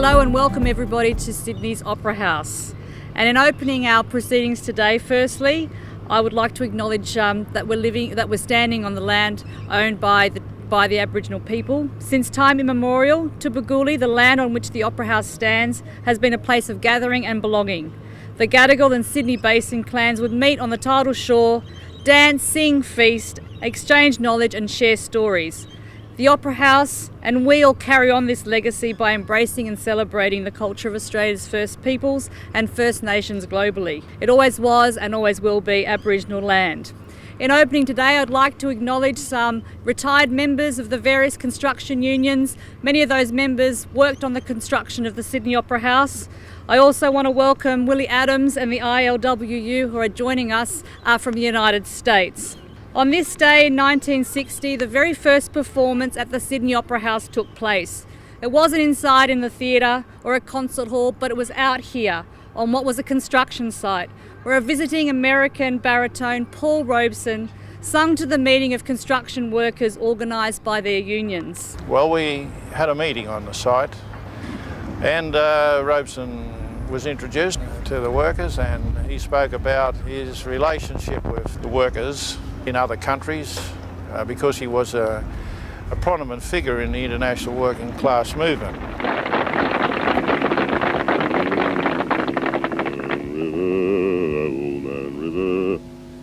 Hello and welcome everybody to Sydney's Opera House. And in opening our proceedings today, firstly, I would like to acknowledge that we're standing on the land owned by the Aboriginal people. Since time immemorial, Tubaguli, the land on which the Opera House stands, has been a place of gathering and belonging. The Gadigal and Sydney Basin clans would meet on the tidal shore, dance, sing, feast, exchange knowledge and share stories. The Opera House and we all carry on this legacy by embracing and celebrating the culture of Australia's First Peoples and First Nations globally. It always was and always will be Aboriginal land. In opening today, I'd like to acknowledge some retired members of the various construction unions. Many of those members worked on the construction of the Sydney Opera House. I also want to welcome Willie Adams and the ILWU who are joining us from the United States. On this day in 1960, the very first performance at the Sydney Opera House took place. It wasn't inside in the theatre or a concert hall, but it was out here on what was a construction site, where a visiting American baritone, Paul Robeson, sung to the meeting of construction workers organised by their unions. Well, we had a meeting on the site and Robeson was introduced to the workers and he spoke about his relationship with the workers in other countries because he was a prominent figure in the international working class movement.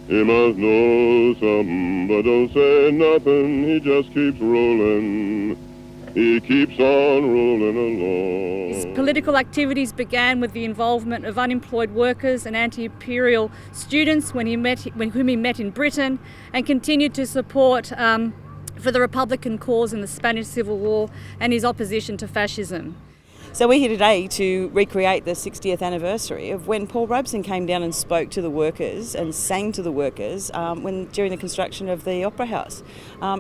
He must know something, but don't say nothing. He just keeps rolling. He keeps on rolling along. His political activities began with the involvement of unemployed workers and anti-imperial students whom he met in Britain, and continued to support for the Republican cause in the Spanish Civil War and his opposition to fascism. So we're here today to recreate the 60th anniversary of when Paul Robeson came down and spoke to the workers and sang to the workers during the construction of the Opera House.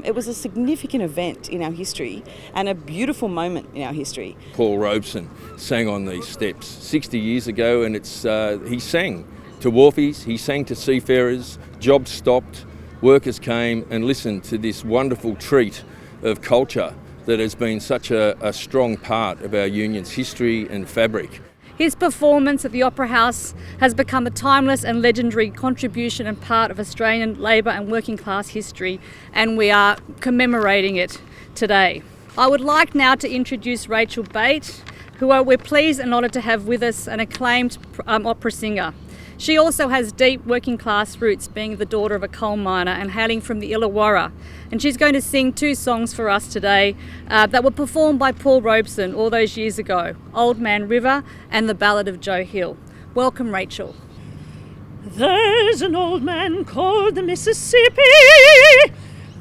It was a significant event in our history and a beautiful moment in our history. Paul Robeson sang on these steps 60 years ago, and he sang to wharfies, he sang to seafarers, jobs stopped, workers came and listened to this wonderful treat of culture that has been such a strong part of our union's history and fabric. His performance at the Opera House has become a timeless and legendary contribution and part of Australian labour and working class history, and we are commemorating it today. I would like now to introduce Rachel Bate, who we're pleased and honoured to have with us, an acclaimed opera singer. She also has deep working class roots, being the daughter of a coal miner and hailing from the Illawarra. And she's going to sing two songs for us today that were performed by Paul Robeson all those years ago, Old Man River and The Ballad of Joe Hill. Welcome, Rachel. There's an old man called the Mississippi.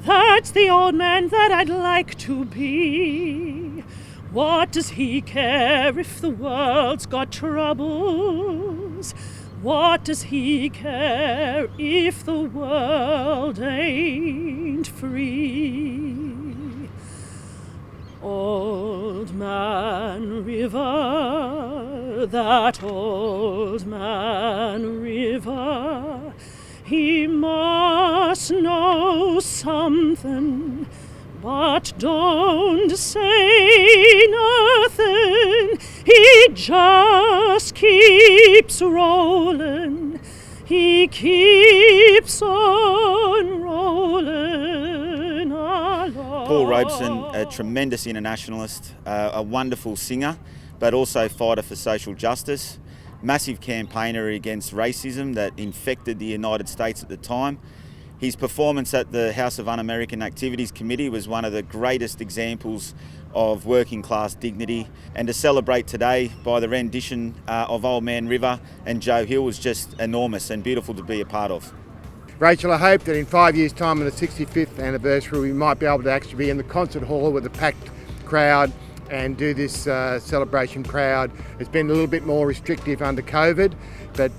That's the old man that I'd like to be. What does he care if the world's got troubles? What does he care if the world ain't free? Old Man River, that old man River, he must know something, but don't say nothing. He just keeps rolling. He keeps on rolling along. Paul Robeson, a tremendous internationalist, a wonderful singer, but also fighter for social justice, massive campaigner against racism that infected the United States at the time. His performance at the House of Un-American Activities Committee was one of the greatest examples of working class dignity, and to celebrate today by the rendition of Old Man River and Joe Hill was just enormous and beautiful to be a part of. Rachel, I hope that in 5 years' time on the 65th anniversary we might be able to actually be in the concert hall with a packed crowd and do this celebration proud. It's been a little bit more restrictive under COVID, but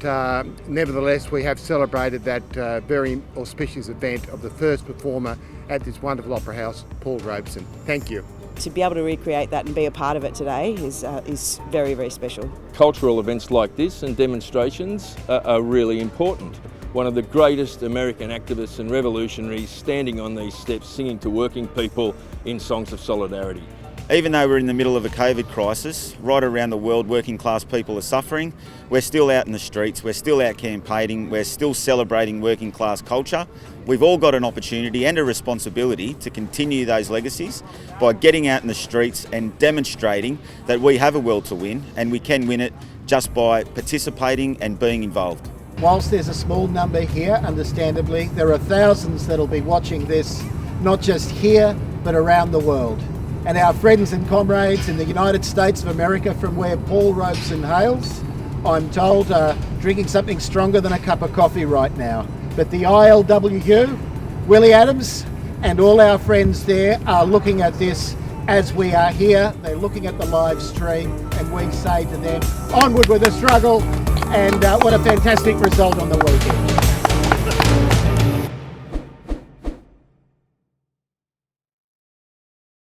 nevertheless we have celebrated that very auspicious event of the first performer at this wonderful opera house, Paul Robeson. Thank you. To be able to recreate that and be a part of it today is very, very special. Cultural events like this and demonstrations are really important. One of the greatest American activists and revolutionaries standing on these steps singing to working people in songs of solidarity. Even though we're in the middle of a COVID crisis, right around the world working class people are suffering, we're still out in the streets, we're still out campaigning, we're still celebrating working class culture. We've all got an opportunity and a responsibility to continue those legacies by getting out in the streets and demonstrating that we have a world to win, and we can win it just by participating and being involved. Whilst there's a small number here, understandably, there are thousands that'll be watching this, not just here, but around the world. And our friends and comrades in the United States of America, from where Paul Robeson hails, I'm told are drinking something stronger than a cup of coffee right now. But the ILWU, Willie Adams, and all our friends there are looking at this as we are here. They're looking at the live stream, and we say to them, onward with the struggle, and what a fantastic result on the weekend.